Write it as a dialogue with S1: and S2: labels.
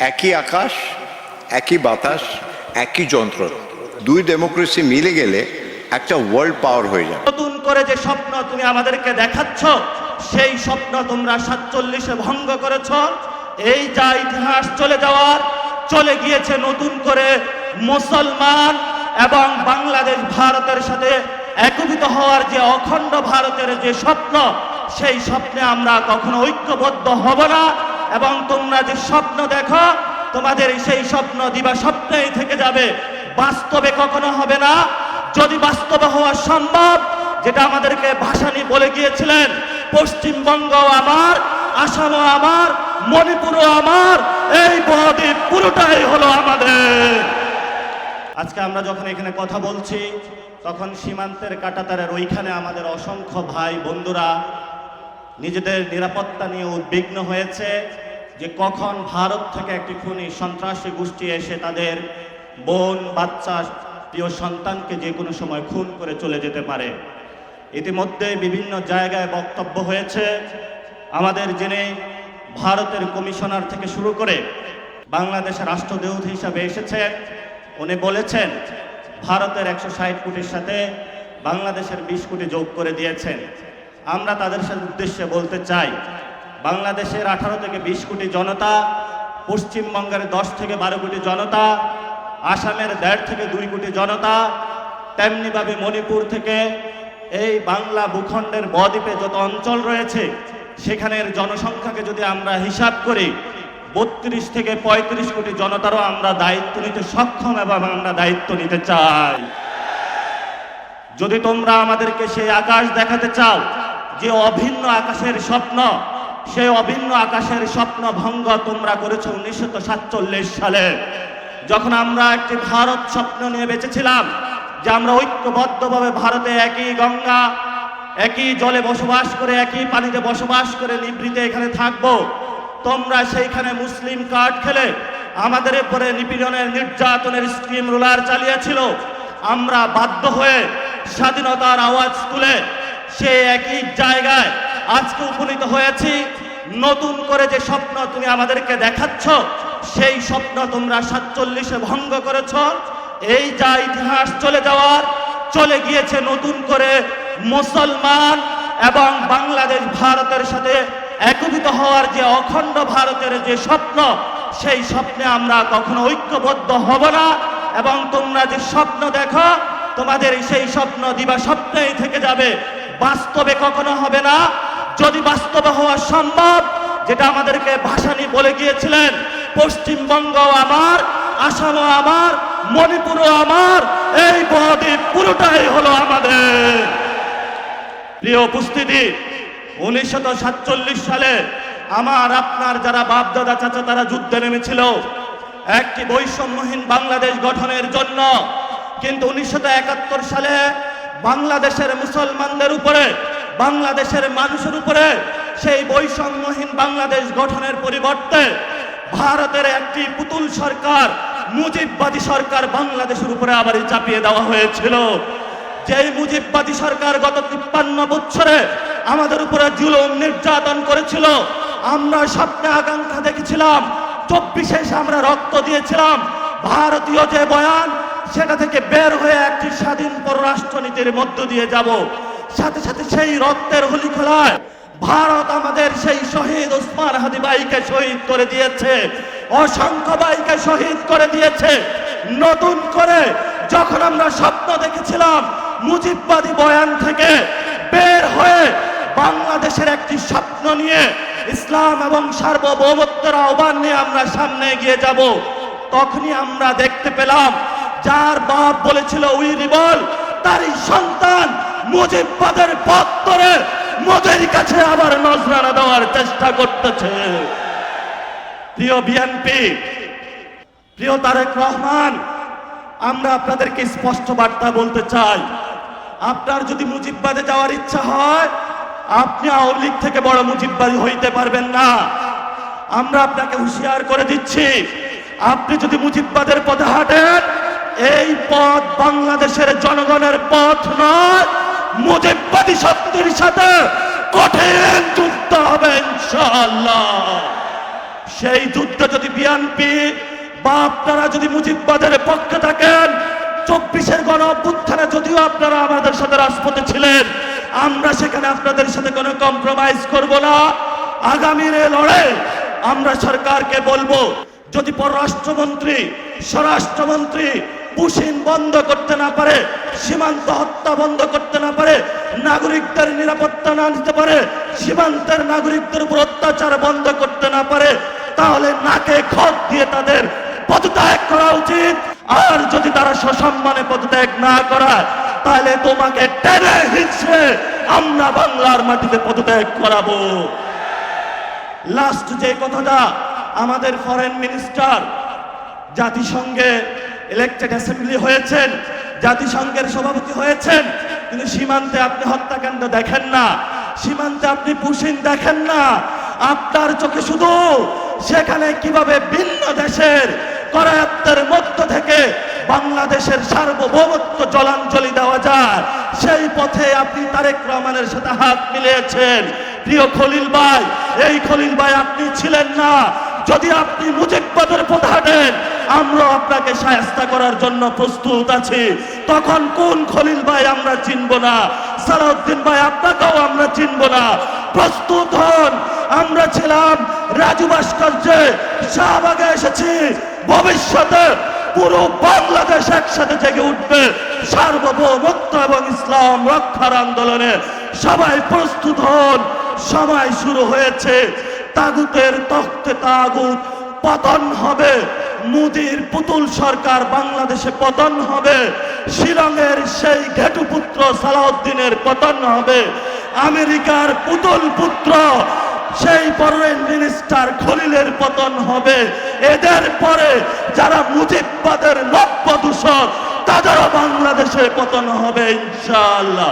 S1: একই আকাশ, একই বাতাস, একই যন্ত্র, দুই ডেমোক্রেসি মিলে গেলে একটা ওয়ার্ল্ড পাওয়ার হয়ে যায়।
S2: নতুন করে যে স্বপ্ন তুমি আমাদেরকে দেখাচ্ছ, সেই স্বপ্ন তোমরা 47-এ ভঙ্গ করেছ। এই যা ইতিহাস চলে গিয়েছে, নতুন করে মুসলমান এবং বাংলাদেশ ভারতের সাথে একীভূত হওয়ার যে অখণ্ড ভারতের যে স্বপ্ন, সেই স্বপ্নে আমরা কখনো ঐক্যবদ্ধ হব না। এবং তোমরা যে স্বপ্ন দেখো, তোমাদের সেই স্বপ্ন দিবা স্বপ্নেই থেকে যাবে, বাস্তবে কখনো হবে না। যদি বাস্তবে হওয়া সম্ভব, যেটা আমাদেরকে ভাসানী বলে গিয়েছিলেন, পশ্চিমবঙ্গ আমার, আসামও আমার, মণিপুরও আমার, এই বদ্বীপ পুরোটাই হলো আমাদের। আজকে আমরা যখন এখানে কথা বলছি, তখন সীমান্তের কাঁটাতারের ওইখানে আমাদের অসংখ্য ভাই বন্ধুরা নিজেদের নিরাপত্তা নিয়ে উদ্বিগ্ন হয়েছে যে কখন ভারত থেকে একটি খুনি সন্ত্রাসী গোষ্ঠী এসে তাদের বোন, বাচ্চা, প্রিয় সন্তানকে যে কোনো সময় খুন করে চলে যেতে পারে। ইতিমধ্যে বিভিন্ন জায়গায় বক্তব্য হয়েছে। আমাদের যিনি ভারতের কমিশনার থেকে শুরু করে বাংলাদেশের রাষ্ট্রদূত হিসাবে এসেছেন, উনি বলেছেন ভারতের 160 কোটির সাথে বাংলাদেশের 20 কোটি যোগ করে দিয়েছেন। আমরা তাদের সাথে উদ্দেশ্যে বলতে চাই, বাংলাদেশের 18 থেকে 20 কোটি জনতা, পশ্চিমবঙ্গের 10 থেকে 12 কোটি জনতা, আসামের 1.5 থেকে 2 কোটি জনতা, তেমনিভাবে মণিপুর থেকে এই বাংলা ভূখণ্ডের বদ্বীপে যত অঞ্চল রয়েছে, সেখানের জনসংখ্যাকে যদি আমরা হিসাব করি, 32 থেকে 35 কোটি জনতারও আমরা দায়িত্ব নিতে সক্ষম এবং আমরা দায়িত্ব নিতে চাই। যদি তোমরা আমাদেরকে সেই আকাশ দেখাতে চাও, যে অভিন্ন আকাশের স্বপ্ন, সেই অভিন্ন আকাশের স্বপ্ন ভঙ্গ তোমরা করেছো 1947 সালে, যখন আমরা একটি ভারত স্বপ্ন নিয়ে বেঁচেছিলাম, যে আমরা ঐক্যবদ্ধভাবে ভারতে একই গঙ্গা, একই জলে বসবাস করে, একই পানিতে বসবাস করে নিভৃতে এখানে থাকবো। তোমরা সেইখানে মুসলিম কার্ড খেলে আমাদের উপরে নিপীড়নের, নির্যাতনের স্কিম রুলার চালিয়েছিল। আমরা বাধ্য হয়ে স্বাধীনতার আওয়াজ তুলে সে একই জায়গায় আজকে উপনীত হয়েছি। নতুন করে যে স্বপ্ন তুমি আমাদেরকে দেখাচ্ছ, সেই স্বপ্ন তোমরা 47-এ ভঙ্গ করেছ। এই যা ইতিহাস চলে গিয়েছে, নতুন করে মুসলমান এবং বাংলাদেশ ভারতের সাথে একীভূত হওয়ার যে অখণ্ড ভারতের যে স্বপ্ন, সেই স্বপ্নে আমরা কখনো ঐক্যবদ্ধ হব না। এবং তোমরা যে স্বপ্ন দেখো, তোমাদের সেই স্বপ্ন দিবা স্বপ্নেই থেকে যাবে, বাস্তবে কখনো হবে না। যদি বাস্তবে হওয়া সম্ভব, যেটা আমাদেরকে ভাসানী বলে গিয়েছিলেন, পশ্চিমবঙ্গ আমার, আসামও আমার, মণিপুরও আমার, এই বদ্বীপ পুরোটাই হলো আমাদের। প্রিয় উপস্থিতি, 1947 সালে আমার আপনার যারা বাপ দাদা চাচা তারা যুদ্ধে নেমেছিল একটি বৈষম্যহীন বাংলাদেশ গঠনের জন্য। কিন্তু 1971 সালে বাংলাদেশের মুসলমানদের উপরে, বাংলাদেশের মানুষের উপরে সেই বৈষম্যহীন বাংলাদেশ গঠনের পরিবর্তে ভারতের একটি পুতুল সরকার, মুজিববাদী সরকার বাংলাদেশের উপরে আবারই চাপিয়ে দেওয়া হয়েছিল। যেই মুজিববাদী সরকার গত 53 বছরে আমাদের উপরে জুলুম নির্যাতন করেছিল, আমরা স্বপ্নে আকাঙ্ক্ষা দেখেছিলাম 24-এ আমরা রক্ত দিয়েছিলাম। ভারতীয় যে বয়ান, সেটা থেকে বের হয়ে একটি স্বাধীন পররাষ্ট্রনীতির মধ্য দিয়ে যাব। সাথে সাথে সেই রক্তের হোলি খেলায় ভারত আমাদের সেই শহীদ ওসমান হাদি ভাইকে শহীদ করে দিয়েছে, অসংখ্য ভাইকে শহীদ করে দিয়েছে। নতুন করে যখন আমরা স্বপ্ন দেখেছিলাম, মুজিববাদী বয়ান থেকে বের হয়ে বাংলাদেশের একটি স্বপ্ন নিয়ে, ইসলাম এবং সার্বভৌমত্বের আহ্বান নিয়ে আমরা সামনে এগিয়ে যাব, তখনই আমরা দেখতে পেলাম যার বাপ বলেছিল উই রিবল, তারই সন্তান মুজিববাদের পথ ধরে মোদের কাছে আবার নজরানা দেওয়ার চেষ্টা করতেছে। প্রিয় বিএনপি, প্রিয় তারেক রহমান, আমরা আপনাদেরকে স্পষ্ট বার্তা বলতে চাই, আপনার যদি মুজিববাদে যাওয়ার ইচ্ছা হয়, আপনি আওয়ামী লীগ থেকে বড় মুজিববাদী হইতে পারবেন না। আমরা আপনাকে হুঁশিয়ার করে দিচ্ছি, আপনি যদি মুজিববাদের পথে হাঁটেন, এই পথ বাংলাদেশের জনগণের পথ নয়। মুজিববাদী শক্তির সাথে কঠিন যুদ্ধ হবে ইনশাআল্লাহ। সেই যুদ্ধে যদি বিএনপি বা আপনারা যদি মুজিববাদের পক্ষে থাকেন, 24-এর গণ অভ্যুত্থানে যদিও আপনারা আমাদের সাথে রাজপথে ছিলেন, আমরা সেখানে আপনাদের সাথে কোনো কম্প্রোমাইজ করব না। আগামীর এই লড়াই আমরা সরকারকে বলবো, যদি পররাষ্ট্রমন্ত্রী, স্বরাষ্ট্রমন্ত্রী পুশিন বন্ধ করতে না পারে, সীমান্ত হত্যা বন্ধ করতে না পারে, নাগরিকদের নিরাপত্তা না দিতে পারে, সীমান্তের নাগরিকদের উপর অত্যাচার বন্ধ করতে না পারে, তাহলে নাকে খত দিয়ে তাদের পদত্যাগ করা উচিত। আর যদি তারা সসম্মানে পদত্যাগ না করায়, তাহলে তোমাকে টেনে হিঁচড়ে আমরা বাংলার মাটিতে পদত্যাগ করাবো। লাস্ট যে কথাটা, আমাদের ফরেন মিনিস্টার জাতিসংঘে ইলেক্টেড অ্যাসেম্বলি হয়েছেন, জাতিসংঘের সভাপতি হয়েছেন, কিন্তু সীমান্তে আপনি হত্যাকাণ্ড দেখেন না, সীমান্তে আপনি পুশিন দেখেন না। আপনার চোখে শুধু সেখানে কিভাবে ভিন্ন দেশের করায়ত্তের মধ্য থেকে বাংলাদেশের সার্বভৌমত্ব জলাঞ্জলি দেওয়া যায়, সেই পথে আপনি তারেক রহমানের সাথে হাত মিলিয়েছেন। প্রিয় খলিল ভাই, এই খলিল ভাই আপনি ছিলেন না। যদি আপনি মুজিববাদের পথে হাঁটেন, আমরা আপনাকে শায়েস্তা করার জন্য প্রস্তুত আছি। তখন কোন খলিল ভাই আমরা চিনব না, সালাউদ্দিন ভাই আপনাকেও আমরা চিনব না। প্রস্তুত হন। আমরা ছিলাম রাজু ভাস্কর্যে, শাহবাগে এসেছি। ভবিষ্যতে পুরো বাংলাদেশ একসাথে জেগে উঠবে সার্বভৌমত্ব এবং ইসলাম রক্ষার আন্দোলনে। সবাই প্রস্তুত হন, সময় শুরু হয়েছে। তাগুতের তখ্তে তাগুত পতন হবে, মোদির পুতুল সরকার বাংলাদেশে পতন হবে, শিলংয়ের সেই ঘেটুপুত্র সালাউদ্দিনের পতন হবে, আমেরিকার পুতুল পুত্র সেই ফরেন মিনিস্টার খলিলের পতন হবে। এদের পরে যারা মুজিববাদের নব্য দূষক, তাদেরও বাংলাদেশে পতন হবে ইনশাআল্লাহ।